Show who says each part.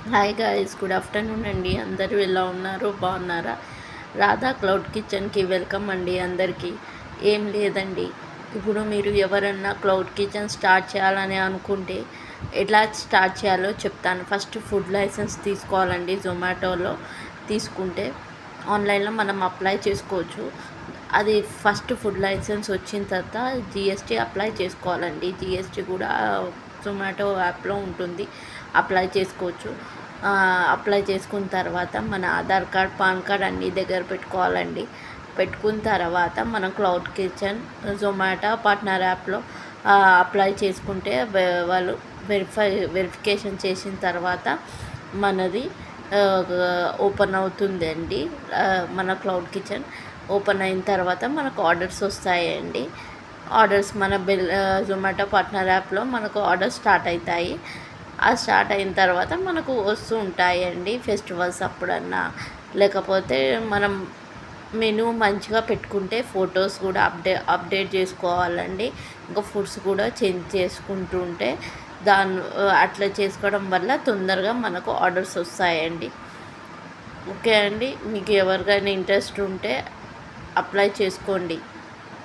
Speaker 1: Hi guys, good afternoon అండి. అందరూ ఎలా ఉన్నారు? బాగున్నారా? రాధా క్లౌడ్ కిచెన్కి వెల్కమ్ అండి అందరికీ. ఏం లేదండి, ఇప్పుడు మీరు ఎవరన్నా క్లౌడ్ కిచెన్ స్టార్ట్ చేయాలని అనుకుంటే ఎలా స్టార్ట్ చేయాలో చెప్తాను. ఫస్ట్ ఫుడ్ లైసెన్స్ తీసుకోవాలండి. జొమాటోలో తీసుకుంటే ఆన్లైన్లో మనం అప్లై చేసుకోవచ్చు. అది ఫస్ట్ ఫుడ్ లైసెన్స్ వచ్చిన తర్వాత జిఎస్టీ అప్లై చేసుకోవాలండి. జిఎస్టీ కూడా జొమాటో యాప్లో ఉంటుంది, అప్లై చేసుకోవచ్చు. అప్లై చేసుకున్న తర్వాత మన ఆధార్ కార్డ్, పాన్ కార్డ్ అన్నీ దగ్గర పెట్టుకోవాలండి. పెట్టుకున్న తర్వాత మనం క్లౌడ్ కిచెన్ జొమాటో పార్ట్నర్ యాప్లో అప్లై చేసుకుంటే వాళ్ళు వెరిఫికేషన్ చేసిన తర్వాత మనది ఓపెన్ అవుతుందండి. మన క్లౌడ్ కిచెన్ ఓపెన్ అయిన తర్వాత మనకు ఆర్డర్స్ వస్తాయండి. ఆర్డర్స్ మన జొమాటో పార్ట్నర్ యాప్లో మనకు ఆర్డర్స్ స్టార్ట్ అవుతాయి. అది స్టార్ట్ అయిన తర్వాత మనకు వస్తూ ఉంటాయండి. ఫెస్టివల్స్ అప్పుడన్నా, లేకపోతే మనం మెనూ మంచిగా పెట్టుకుంటే ఫొటోస్ కూడా అప్డేట్ చేసుకోవాలండి. ఇంకా ఫుడ్స్ కూడా చేంజ్ చేసుకుంటూ ఉంటే అట్లా చేసుకోవడం వల్ల తొందరగా మనకు ఆర్డర్స్ వస్తాయండి. ఓకే అండి, మీకు ఎవరికైనా ఇంట్రెస్ట్ ఉంటే అప్లై చేసుకోండి.